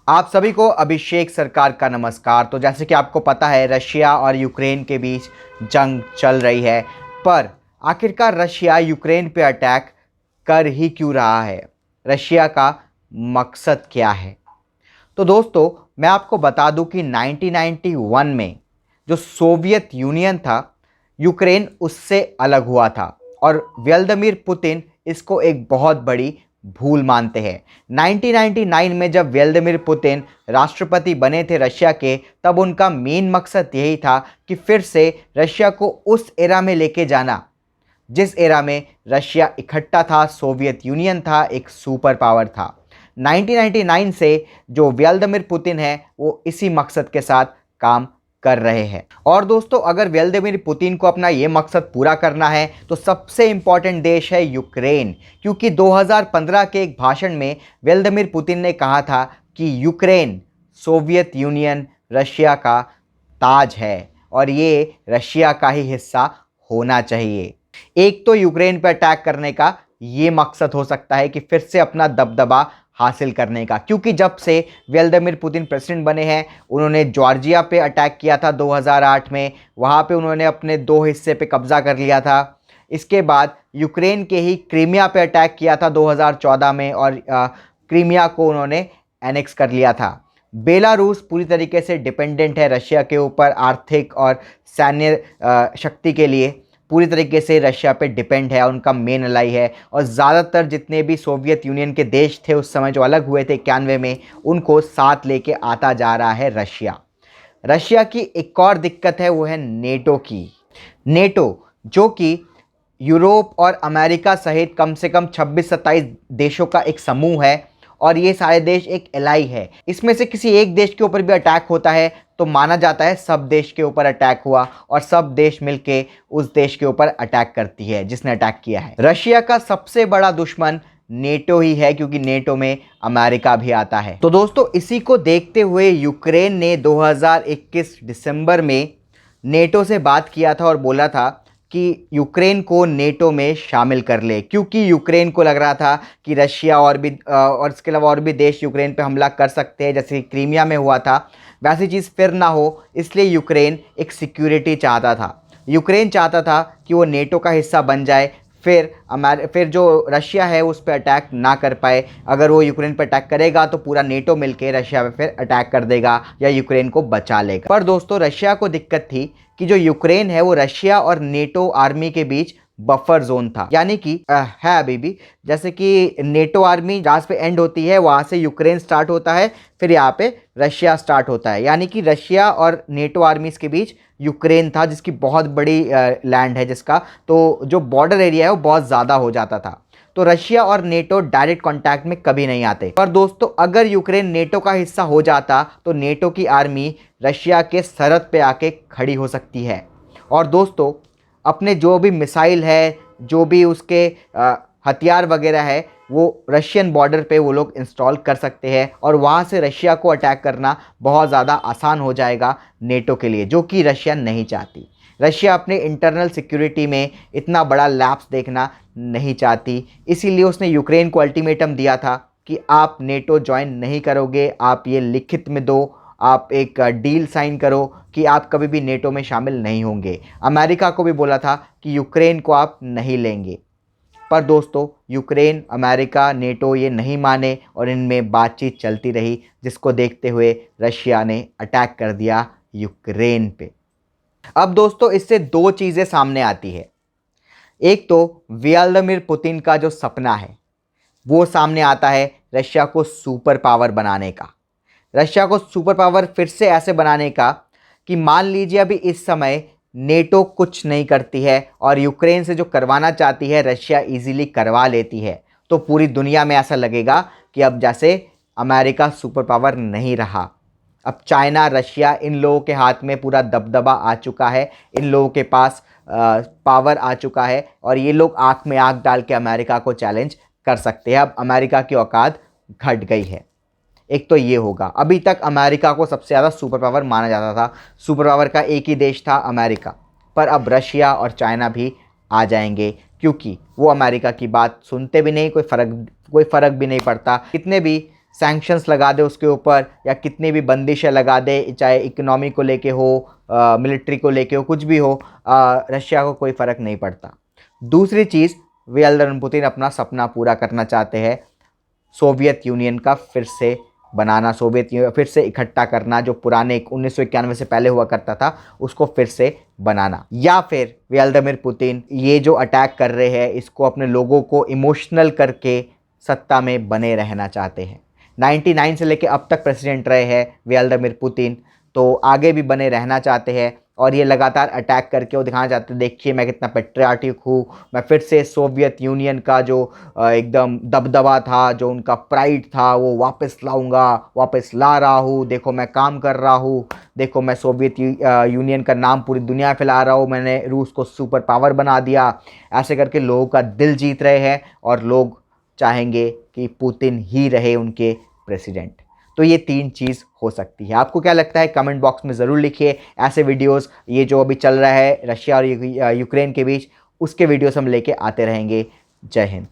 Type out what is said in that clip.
आप सभी को अभिषेक सरकार का नमस्कार। तो जैसे कि आपको पता है, रशिया और यूक्रेन के बीच जंग चल रही है, पर आखिरकार रशिया यूक्रेन पे अटैक कर ही क्यों रहा है? रशिया का मकसद क्या है? तो दोस्तों, मैं आपको बता दूं कि 1991 में जो सोवियत यूनियन था, यूक्रेन उससे अलग हुआ था और व्लादिमीर पुतिन इसको एक बहुत बड़ी भूल मानते हैं। 1999 में जब व्लादिमीर पुतिन राष्ट्रपति बने थे रशिया के, तब उनका मेन मकसद यही था कि फिर से रशिया को उस एरा में लेके जाना जिस एरा में रशिया इकट्ठा था, सोवियत यूनियन था, एक सुपर पावर था। 1999 से जो व्लादिमीर पुतिन है वो इसी मकसद के साथ काम कर रहे हैं। और दोस्तों, अगर व्लादिमीर पुतिन को अपना ये मकसद पूरा करना है तो सबसे इम्पॉर्टेंट देश है यूक्रेन, क्योंकि 2015 के एक भाषण में व्लादिमीर पुतिन ने कहा था कि यूक्रेन सोवियत यूनियन रशिया का ताज है और ये रशिया का ही हिस्सा होना चाहिए। एक तो यूक्रेन पर अटैक करने का ये मकसद हो सकता है कि फिर से अपना दबदबा हासिल करने का, क्योंकि जब से व्लादिमीर पुतिन प्रेसिडेंट बने हैं, उन्होंने जॉर्जिया पे अटैक किया था 2008 में। वहाँ पे उन्होंने अपने 2 हिस्से पे कब्जा कर लिया था। इसके बाद यूक्रेन के ही क्रीमिया पे अटैक किया था 2014 में और क्रीमिया को उन्होंने एनेक्स कर लिया था। बेलारूस पूरी तरीके से डिपेंडेंट है रशिया के ऊपर, आर्थिक और सैन्य शक्ति के लिए पूरी तरीके से रशिया पे डिपेंड है, उनका मेन अलाई है। और ज़्यादातर जितने भी सोवियत यूनियन के देश थे उस समय जो अलग हुए थे 91 में, उनको साथ लेके आता जा रहा है रशिया। रशिया की एक और दिक्कत है, वो है नेटो की। नेटो जो कि यूरोप और अमेरिका सहित कम से कम 26-27 देशों का एक समूह है और ये सारे देश एक एलाई है। इसमें से किसी एक देश के ऊपर भी अटैक होता है तो माना जाता है सब देश के ऊपर अटैक हुआ और सब देश मिलके उस देश के ऊपर अटैक करती है जिसने अटैक किया है। रशिया का सबसे बड़ा दुश्मन नेटो ही है, क्योंकि नेटो में अमेरिका भी आता है। तो दोस्तों, इसी को देखते हुए यूक्रेन ने 2021 दिसंबर में नेटो से बात किया था और बोला था कि यूक्रेन को नेटो में शामिल कर ले, क्योंकि यूक्रेन को लग रहा था कि रशिया और इसके अलावा और भी देश यूक्रेन पे हमला कर सकते हैं, जैसे क्रीमिया में हुआ था। वैसी चीज़ फिर ना हो, इसलिए यूक्रेन एक सिक्योरिटी चाहता था। यूक्रेन चाहता था कि वो नेटो का हिस्सा बन जाए, फिर जो रशिया है उस पर अटैक ना कर पाए। अगर वो यूक्रेन पर अटैक करेगा तो पूरा नेटो मिलके रशिया पे फिर अटैक कर देगा या यूक्रेन को बचा लेगा। पर दोस्तों, रशिया को दिक्कत थी कि जो यूक्रेन है वो रशिया और नेटो आर्मी के बीच बफर जोन था, यानी कि है अभी भी, जैसे कि नेटो आर्मी जहाँ पे एंड होती है वहाँ से यूक्रेन स्टार्ट होता है, फिर यहाँ पे रशिया स्टार्ट होता है, यानी कि रशिया और नेटो आर्मीज के बीच यूक्रेन था, जिसकी बहुत बड़ी लैंड है जिसका, तो जो बॉर्डर एरिया है वो बहुत ज़्यादा हो जाता था। तो रशिया और नेटो डायरेक्ट कांटेक्ट में कभी नहीं आते। पर दोस्तों, अगर यूक्रेन नेटो का हिस्सा हो जाता तो नेटो की आर्मी रशिया के सरहद पे आके खड़ी हो सकती है और दोस्तों, अपने जो भी मिसाइल है, जो भी उसके हथियार वगैरह है, वो रशियन बॉर्डर पे वो लोग इंस्टॉल कर सकते हैं और वहाँ से रशिया को अटैक करना बहुत ज़्यादा आसान हो जाएगा नेटो के लिए, जो कि रशिया नहीं चाहती। रशिया अपने इंटरनल सिक्योरिटी में इतना बड़ा लैप्स देखना नहीं चाहती, इसीलिए उसने यूक्रेन को अल्टीमेटम दिया था कि आप नेटो ज्वाइन नहीं करोगे, आप ये लिखित में दो, आप एक डील साइन करो कि आप कभी भी नेटो में शामिल नहीं होंगे। अमेरिका को भी बोला था कि यूक्रेन को आप नहीं लेंगे। पर दोस्तों, यूक्रेन, अमेरिका, नेटो ये नहीं माने और इनमें बातचीत चलती रही, जिसको देखते हुए रशिया ने अटैक कर दिया यूक्रेन पे। अब दोस्तों, इससे 2 चीज़ें सामने आती है। एक तो व्लादिमीर पुतिन का जो सपना है वो सामने आता है, रशिया को सुपर पावर बनाने का। रशिया को सुपर पावर फिर से ऐसे बनाने का कि मान लीजिए अभी इस समय नेटो कुछ नहीं करती है और यूक्रेन से जो करवाना चाहती है रशिया इजीली करवा लेती है, तो पूरी दुनिया में ऐसा लगेगा कि अब जैसे अमेरिका सुपर पावर नहीं रहा, अब चाइना, रशिया, इन लोगों के हाथ में पूरा दबदबा आ चुका है, इन लोगों के पास पावर आ चुका है और ये लोग आंख में आंख डाल के अमेरिका को चैलेंज कर सकते हैं। अब अमेरिका की औकात घट गई है। एक तो ये होगा। अभी तक अमेरिका को सबसे ज़्यादा सुपर पावर माना जाता था, सुपर पावर का एक ही देश था अमेरिका, पर अब रशिया और चाइना भी आ जाएंगे, क्योंकि वो अमेरिका की बात सुनते भी नहीं, कोई फ़र्क भी नहीं पड़ता। कितने भी सैंक्शंस लगा दे उसके ऊपर, या कितनी भी बंदिशें लगा दे, चाहे इकोनॉमी को लेके हो, मिलिट्री को लेके हो, कुछ भी हो, रशिया को कोई फ़र्क नहीं पड़ता। दूसरी चीज़, व्लादिमीर पुतिन अपना सपना पूरा करना चाहते हैं, सोवियत यूनियन का फिर से बनाना, फिर से इकट्ठा करना, जो पुराने 1991 से पहले हुआ करता था उसको फिर से बनाना। या फिर व्लादिमीर पुतिन ये जो अटैक कर रहे हैं इसको अपने लोगों को इमोशनल करके सत्ता में बने रहना चाहते हैं। 99 से लेके अब तक प्रेसिडेंट रहे हैं व्लादिमीर पुतिन, तो आगे भी बने रहना चाहते हैं और ये लगातार अटैक करके वो दिखाना चाहते हैं, देखिए मैं कितना पेट्रियाटिक हूँ, मैं फिर से सोवियत यूनियन का जो एकदम दबदबा था, जो उनका प्राइड था, वो वापस लाऊंगा, वापस ला रहा हूँ, देखो मैं काम कर रहा हूँ, देखो मैं सोवियत यूनियन का नाम पूरी दुनिया फैला रहा हूँ, मैंने रूस को सुपर पावर बना दिया। ऐसे करके लोगों का दिल जीत रहे हैं और लोग चाहेंगे कि पुतिन ही रहे उनके प्रेसिडेंट। तो ये 3 चीज़ हो सकती है। आपको क्या लगता है कमेंट बॉक्स में ज़रूर लिखिए। ऐसे वीडियोस, ये जो अभी चल रहा है रशिया और यूक्रेन के बीच, उसके वीडियोस हम लेके आते रहेंगे। जय हिंद।